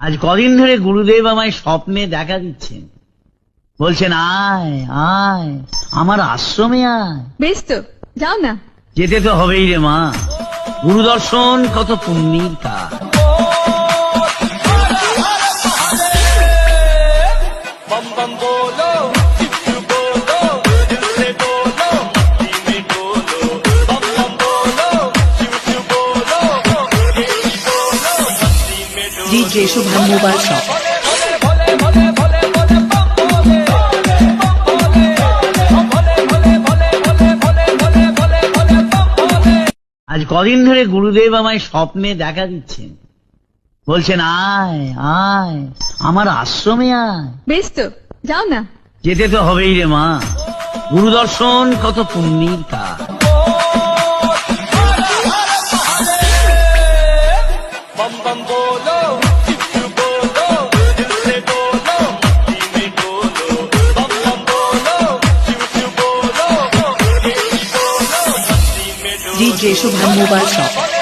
আজ কদিন ধরে গুরুদেব আমায় স্বপ্নে দেখা দিচ্ছেন, বলছেন আয় আয় আমার আশ্রমে আয়। বেশ তো, যাও না। যেতে তো হবেই রে মা, গুরু দর্শন কত পুণ্যের কাজ। DJ Shubham Mobile Shop. আজ কদিন ধরে গুরুদেব আমায় স্বপ্নে দেখা দিচ্ছেন, বলছেন আয় আয় আমার আশ্রমে আয়। বেশ তো, যাও না। যেতে তো হবেই রে মা, গুরু দর্শন কত পুণ্যের কাজ। DJ Shubham Mobile Shop.